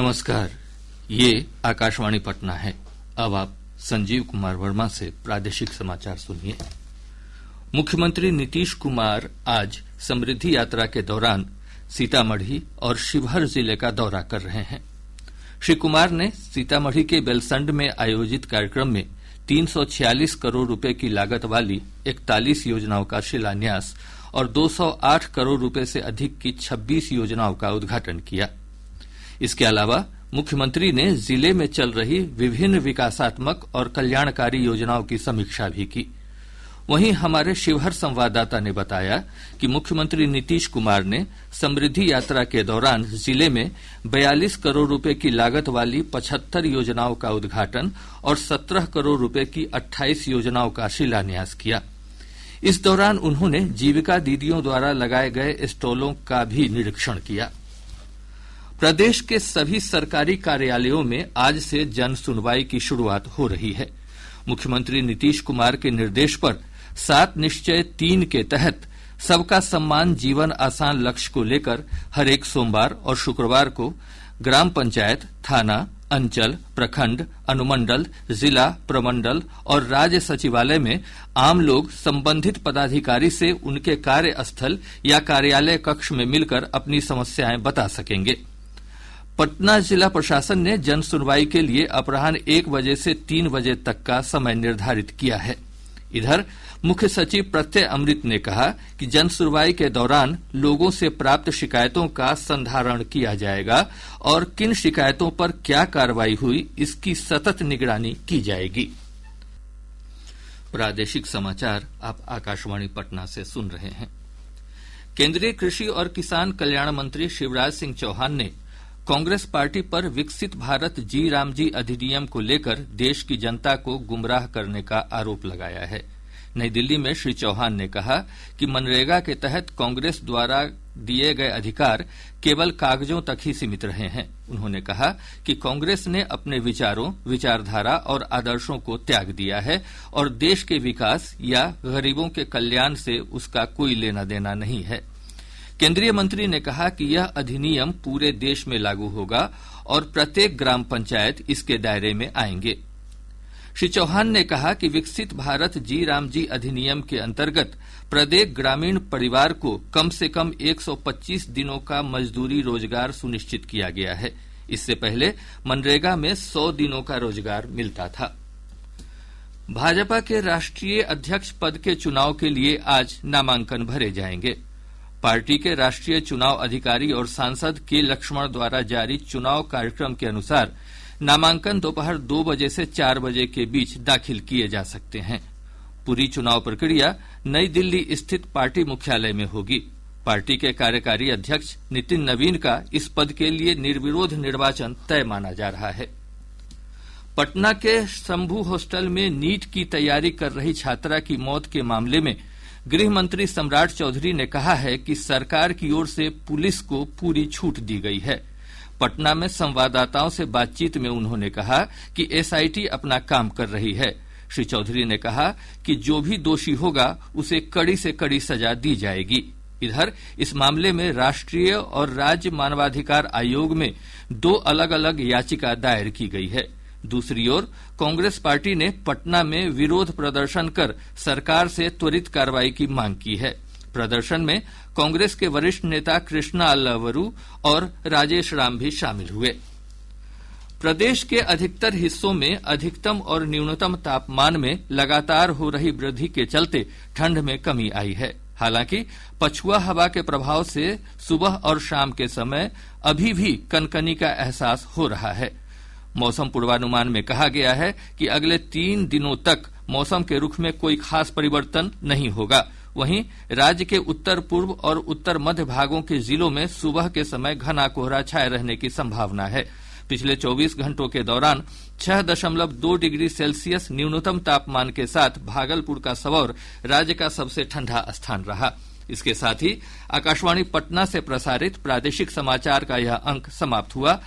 नमस्कार, ये आकाशवाणी पटना है। अब आप संजीव कुमार वर्मा से प्रादेशिक समाचार सुनिए। मुख्यमंत्री नीतीश कुमार आज समृद्धि यात्रा के दौरान सीतामढ़ी और शिवहर जिले का दौरा कर रहे हैं। श्री कुमार ने सीतामढ़ी के बेलसंड में आयोजित कार्यक्रम में 346 करोड़ रुपए की लागत वाली 41 योजनाओं का शिलान्यास और 208 करोड़ रुपए से अधिक की 26 योजनाओं का उद्घाटन किया। इसके अलावा मुख्यमंत्री ने जिले में चल रही विभिन्न विकासात्मक और कल्याणकारी योजनाओं की समीक्षा भी की। वहीं हमारे शिवहर संवाददाता ने बताया कि मुख्यमंत्री नीतीश कुमार ने समृद्धि यात्रा के दौरान जिले में 42 करोड़ रुपए की लागत वाली 75 योजनाओं का उद्घाटन और 17 करोड़ रुपए की 28 योजनाओं का शिलान्यास किया। इस दौरान उन्होंने जीविका दीदियों द्वारा लगाए गए स्टॉलों का भी निरीक्षण किया। प्रदेश के सभी सरकारी कार्यालयों में आज से जन सुनवाई की शुरुआत हो रही है। मुख्यमंत्री नीतीश कुमार के निर्देश पर 7 निश्चय 3 के तहत सबका सम्मान जीवन आसान लक्ष्य को लेकर हर एक सोमवार और शुक्रवार को ग्राम पंचायत, थाना, अंचल, प्रखंड, अनुमंडल, जिला, प्रमंडल और राज्य सचिवालय में आम लोग संबंधित पदाधिकारी से उनके कार्यस्थल या कार्यालय कक्ष में मिलकर अपनी समस्याएं बता सकेंगे। पटना जिला प्रशासन ने जन सुनवाई के लिए अपराह्न 1 बजे से 3 बजे तक का समय निर्धारित किया है। इधर मुख्य सचिव प्रत्यय अमृत ने कहा कि जन सुनवाई के दौरान लोगों से प्राप्त शिकायतों का संधारण किया जाएगा और किन शिकायतों पर क्या कार्रवाई हुई, इसकी सतत निगरानी की जाएगी। प्रादेशिक समाचार आप आकाशवाणी पटना से सुन रहे हैं। केंद्रीय कृषि और किसान कल्याण मंत्री शिवराज सिंह चौहान ने कांग्रेस पार्टी पर विकसित भारत जी राम जी अधिनियम को लेकर देश की जनता को गुमराह करने का आरोप लगाया है। नई दिल्ली में श्री चौहान ने कहा कि मनरेगा के तहत कांग्रेस द्वारा दिए गए अधिकार केवल कागजों तक ही सीमित रहे हैं। उन्होंने कहा कि कांग्रेस ने अपने विचारों, विचारधारा और आदर्शों को त्याग दिया है और देश के विकास या गरीबों के कल्याण से उसका कोई लेना देना नहीं है। केंद्रीय मंत्री ने कहा कि यह अधिनियम पूरे देश में लागू होगा और प्रत्येक ग्राम पंचायत इसके दायरे में आएंगे। श्री चौहान ने कहा कि विकसित भारत जी राम जी अधिनियम के अंतर्गत प्रत्येक ग्रामीण परिवार को कम से कम 125 दिनों का मजदूरी रोजगार सुनिश्चित किया गया है। इससे पहले मनरेगा में 100 दिनों का रोजगार मिलता था। भाजपा के राष्ट्रीय अध्यक्ष पद के चुनाव के लिए आज नामांकन भरे जाएंगे। पार्टी के राष्ट्रीय चुनाव अधिकारी और सांसद के लक्ष्मण द्वारा जारी चुनाव कार्यक्रम के अनुसार नामांकन दोपहर 2 बजे से 4 बजे के बीच दाखिल किए जा सकते हैं। पूरी चुनाव प्रक्रिया नई दिल्ली स्थित पार्टी मुख्यालय में होगी। पार्टी के कार्यकारी अध्यक्ष नितिन नवीन का इस पद के लिए निर्विरोध निर्वाचन तय माना जा रहा है। पटना के शंभू हॉस्टल में नीट की तैयारी कर रही छात्रा की मौत के मामले में गृह मंत्री सम्राट चौधरी ने कहा है कि सरकार की ओर से पुलिस को पूरी छूट दी गई है। पटना में संवाददाताओं से बातचीत में उन्होंने कहा कि एसआईटी अपना काम कर रही है। श्री चौधरी ने कहा कि जो भी दोषी होगा उसे कड़ी से कड़ी सजा दी जाएगी। इधर इस मामले में राष्ट्रीय और राज्य मानवाधिकार आयोग में 2 अलग अलग याचिका दायर की गई है। दूसरी ओर कांग्रेस पार्टी ने पटना में विरोध प्रदर्शन कर सरकार से त्वरित कार्रवाई की मांग की है। प्रदर्शन में कांग्रेस के वरिष्ठ नेता कृष्णा अल्लावरू और राजेश राम भी शामिल हुए। प्रदेश के अधिकतर हिस्सों में अधिकतम और न्यूनतम तापमान में लगातार हो रही वृद्धि के चलते ठंड में कमी आई है। हालांकि पछुआ हवा के प्रभाव से सुबह और शाम के समय अभी भी कनकनी का एहसास हो रहा है। मौसम पूर्वानुमान में कहा गया है कि अगले 3 दिनों तक मौसम के रुख में कोई खास परिवर्तन नहीं होगा। वहीं राज्य के उत्तर पूर्व और उत्तर मध्य भागों के जिलों में सुबह के समय घना कोहरा छाये रहने की संभावना है। पिछले 24 घंटों के दौरान 6.2 डिग्री सेल्सियस न्यूनतम तापमान के साथ भागलपुर का सबौर राज्य का सबसे ठंडा स्थान रहा। इसके साथ ही आकाशवाणी पटना से प्रसारित प्रादेशिक समाचार का यह अंक समाप्त हुआ।